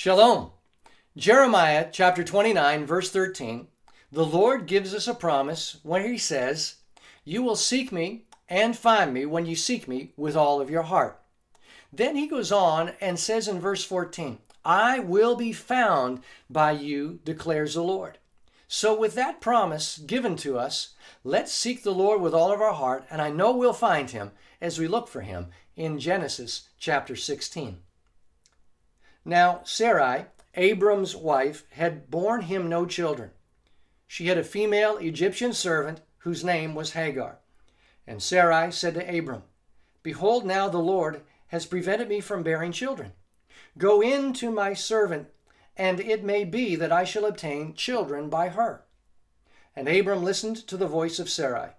Shalom. Jeremiah chapter 29, verse 13. The Lord gives us a promise where he says, "You will seek me and find me when you seek me with all of your heart." Then he goes on and says in verse 14, "I will be found by you, declares the Lord." So with that promise given to us, let's seek the Lord with all of our heart, and I know we'll find him as we look for him in Genesis chapter 16. Now Sarai, Abram's wife, had borne him no children. She had a female Egyptian servant whose name was Hagar. And Sarai said to Abram, "Behold, now the Lord has prevented me from bearing children. Go in to my servant, and it may be that I shall obtain children by her." And Abram listened to the voice of Sarai.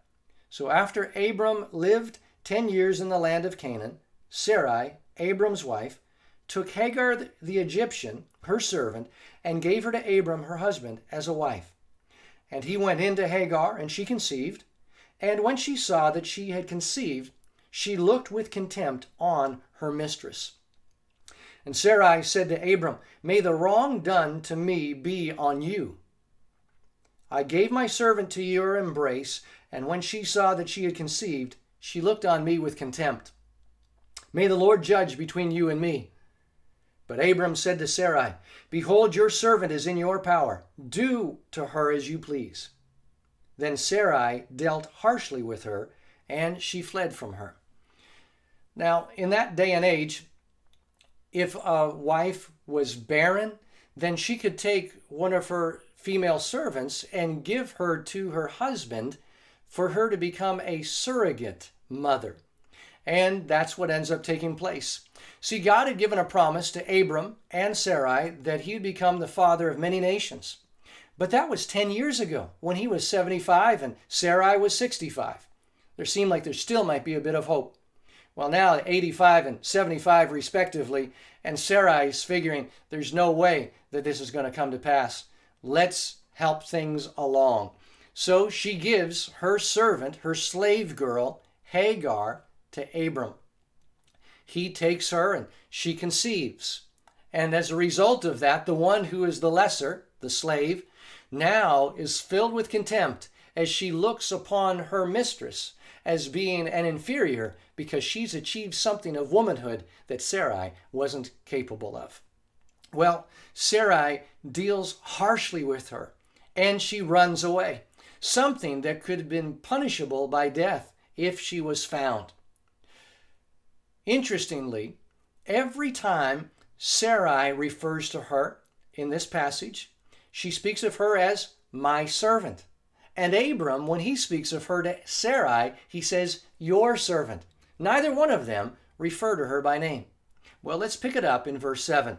So after Abram lived 10 years in the land of Canaan, Sarai, Abram's wife, took Hagar the Egyptian, her servant, and gave her to Abram her husband as a wife. And he went in to Hagar, and she conceived. And when she saw that she had conceived, she looked with contempt on her mistress. And Sarai said to Abram, "May the wrong done to me be on you. I gave my servant to your embrace, and when she saw that she had conceived, she looked on me with contempt. May the Lord judge between you and me." But Abram said to Sarai, "Behold, your servant is in your power. Do to her as you please." Then Sarai dealt harshly with her, and she fled from her. Now, in that day and age, if a wife was barren, then she could take one of her female servants and give her to her husband for her to become a surrogate mother. And that's what ends up taking place. See, God had given a promise to Abram and Sarai that he'd become the father of many nations. But that was 10 years ago when he was 75 and Sarai was 65. There seemed like there still might be a bit of hope. Well, now 85 and 75 respectively, and Sarai's figuring there's no way that this is going to come to pass. Let's help things along. So she gives her servant, her slave girl, Hagar, to Abram. He takes her and she conceives. And as a result of that, the one who is the lesser, the slave, now is filled with contempt as she looks upon her mistress as being an inferior because she's achieved something of womanhood that Sarai wasn't capable of. Well, Sarai deals harshly with her and she runs away, something that could have been punishable by death if she was found. Interestingly, every time Sarai refers to her in this passage, she speaks of her as my servant. And Abram, when he speaks of her to Sarai, he says, your servant. Neither one of them refer to her by name. Well, let's pick it up in verse 7.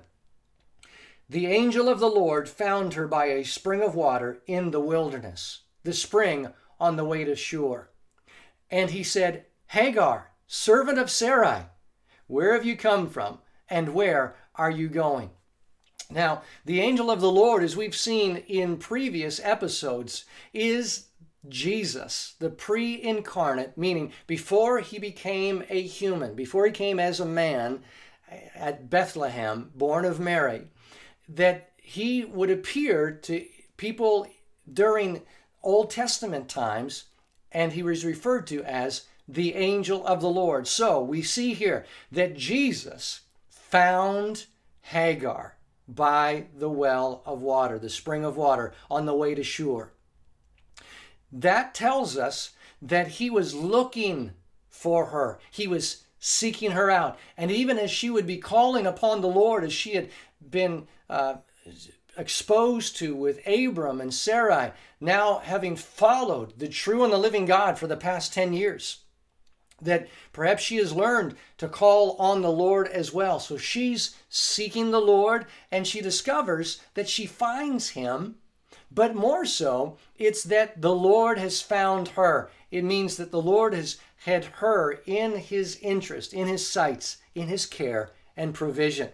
The angel of the Lord found her by a spring of water in the wilderness, the spring on the way to Shur. And he said, Hagar, servant of Sarai, where have you come from, and where are you going? Now, the angel of the Lord, as we've seen in previous episodes, is Jesus, the pre-incarnate, meaning before he became a human, before he came as a man at Bethlehem, born of Mary, that he would appear to people during Old Testament times, and he was referred to as the angel of the Lord. So we see here that Jesus found Hagar by the well of water, the spring of water, on the way to Shur. That tells us that he was looking for her. He was seeking her out. And even as she would be calling upon the Lord, as she had been exposed to with Abram and Sarai, now having followed the true and the living God for the past 10 years, that perhaps she has learned to call on the Lord as well. So she's seeking the Lord, and she discovers that she finds him, but more so, it's that the Lord has found her. It means that the Lord has had her in his interest, in his sights, in his care and provision.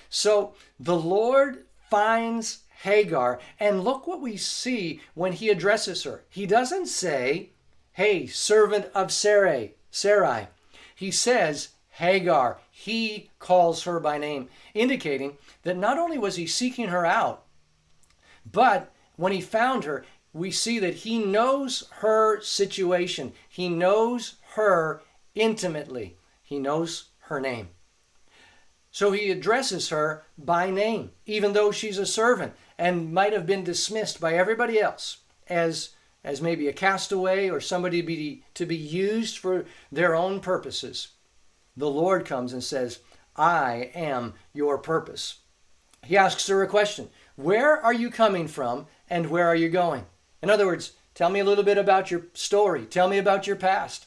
So the Lord finds Hagar, and look what we see when he addresses her. He doesn't say, hey, servant of Sarai. He says, Hagar. He calls her by name, indicating that not only was he seeking her out, but when he found her, we see that he knows her situation. He knows her intimately. He knows her name. So he addresses her by name, even though she's a servant and might have been dismissed by everybody else as maybe a castaway or somebody to be used for their own purposes. The Lord comes and says, I am your purpose. He asks her a question. Where are you coming from and where are you going? In other words, tell me a little bit about your story. Tell me about your past.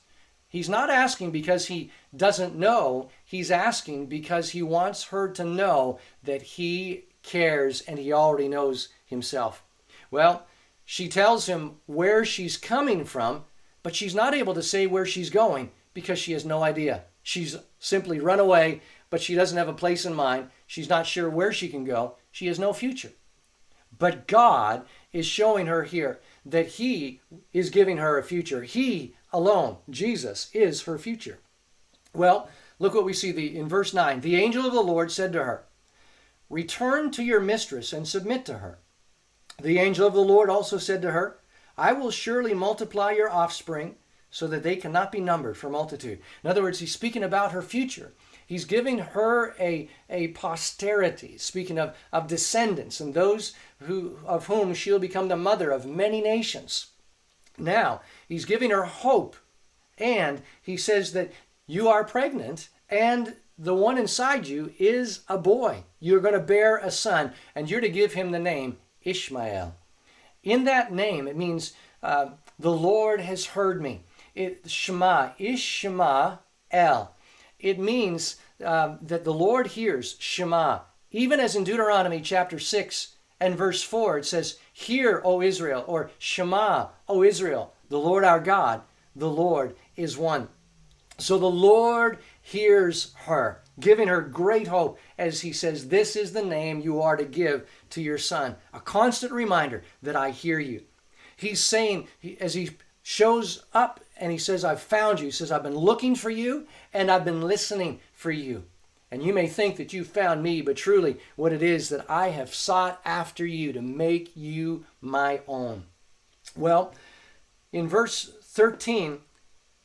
He's not asking because he doesn't know. He's asking because he wants her to know that he cares and he already knows himself. Well, she tells him where she's coming from, but she's not able to say where she's going because she has no idea. She's simply run away, but she doesn't have a place in mind. She's not sure where she can go. She has no future. But God is showing her here that he is giving her a future. He alone, Jesus, is her future. Well, look what we see in verse 9. The angel of the Lord said to her, return to your mistress and submit to her. The angel of the Lord also said to her, I will surely multiply your offspring so that they cannot be numbered for multitude. In other words, he's speaking about her future. He's giving her a posterity, speaking of descendants and those of whom she'll become the mother of many nations. Now, he's giving her hope, and he says that you are pregnant, and the one inside you is a boy. You're going to bear a son, and you're to give him the name Ishmael. In that name, it means the Lord has heard me. Shema, Ishmael. It means that the Lord hears, Shema. Even as in Deuteronomy chapter 6 and verse 4, it says, hear, O Israel, or Shema, O Israel, the Lord our God, the Lord is one. So the Lord hears her, giving her great hope as he says, this is the name you are to give to your son. A constant reminder that I hear you. He's saying, as he shows up and he says, I've found you. He says, I've been looking for you and I've been listening for you. And you may think that you found me, but truly what it is that I have sought after you to make you my own. Well, in verse 13,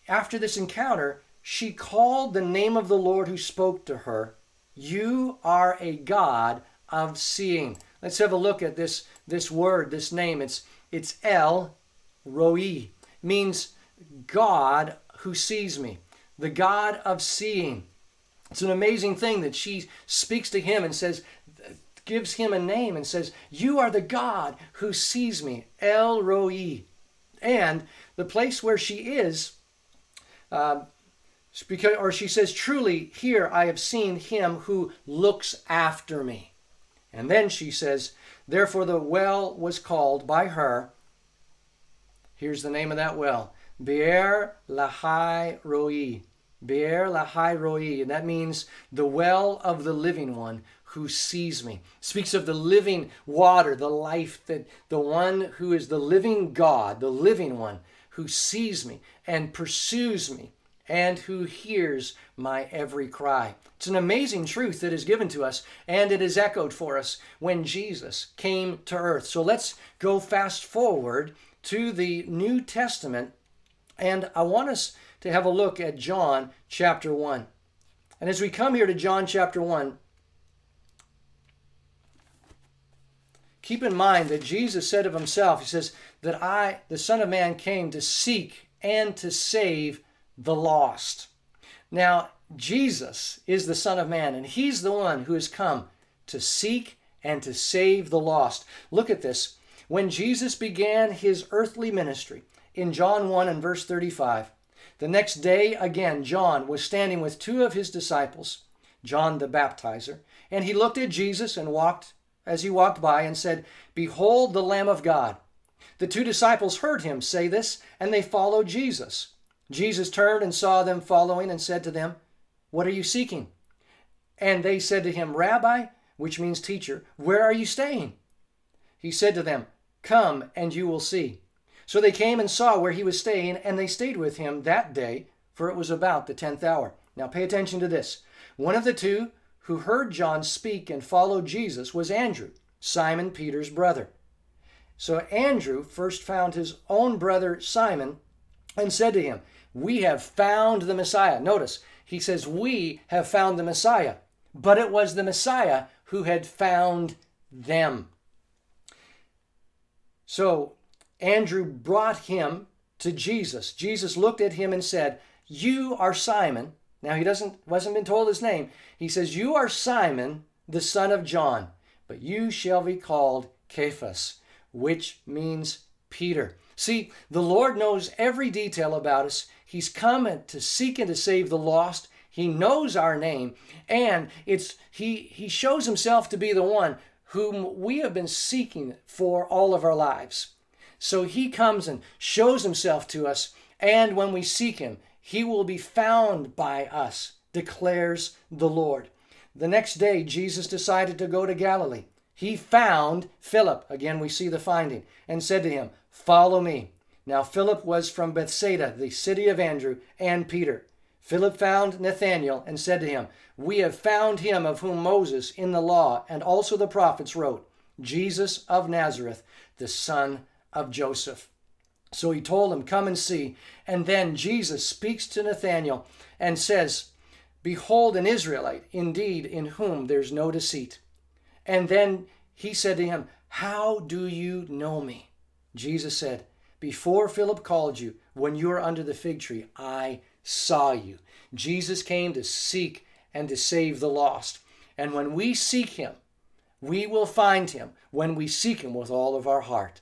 after this encounter, she called the name of the Lord who spoke to her. You are a God of seeing. Let's have a look at this word, this name. It's El Roi. Means God who sees me. The God of seeing. It's an amazing thing that she speaks to him and says, gives him a name and says, you are the God who sees me. El Roi. And the place where she is, she says, truly here I have seen him who looks after me. And then she says, therefore the well was called by her, here's the name of that well, Be'er Lahai Roi. Be'er Lahai Roi. And that means the well of the living one who sees me. Speaks of the living water, the life, that the one who is the living God, the living one who sees me and pursues me and who hears my every cry. It's an amazing truth that is given to us, and it is echoed for us when Jesus came to earth. So let's go fast forward to the New Testament, and I want us to have a look at John chapter 1. And as we come here to John chapter 1, keep in mind that Jesus said of himself, he says, that I, the Son of Man, came to seek and to save the lost. Now, Jesus is the Son of Man, and he's the one who has come to seek and to save the lost. Look at this. When Jesus began his earthly ministry, in John 1 and verse 35, the next day again, John was standing with two of his disciples, John the baptizer, and he looked at Jesus and as he walked by and said, behold the Lamb of God. The two disciples heard him say this, and they followed Jesus. Jesus turned and saw them following and said to them, what are you seeking? And they said to him, Rabbi, which means teacher, where are you staying? He said to them, come and you will see. So they came and saw where he was staying, and they stayed with him that day, for it was about the 10th hour. Now pay attention to this. One of the two who heard John speak and followed Jesus was Andrew, Simon Peter's brother. So Andrew first found his own brother Simon and said to him, "We have found the Messiah." Notice, he says, "We have found the Messiah." But it was the Messiah who had found them. So Andrew brought him to Jesus. Jesus looked at him and said, "You are Simon." Now he wasn't been told his name. He says, "You are Simon, the son of John, but you shall be called Cephas," which means Peter. See, the Lord knows every detail about us. He's come to seek and to save the lost. He knows our name, and he shows himself to be the one whom we have been seeking for all of our lives. So he comes and shows himself to us, and when we seek him, he will be found by us, declares the Lord. The next day, Jesus decided to go to Galilee. He found Philip, again we see the finding, and said to him, "Follow me." Now Philip was from Bethsaida, the city of Andrew and Peter. Philip found Nathanael and said to him, "We have found him of whom Moses in the law and also the prophets wrote, Jesus of Nazareth, the son of Joseph." So he told him, "Come and see." And then Jesus speaks to Nathanael and says, "Behold an Israelite, indeed, in whom there's no deceit." And then he said to him, "How do you know me?" Jesus said, "Before Philip called you, when you were under the fig tree, I saw you." Jesus came to seek and to save the lost. And when we seek him, we will find him when we seek him with all of our heart.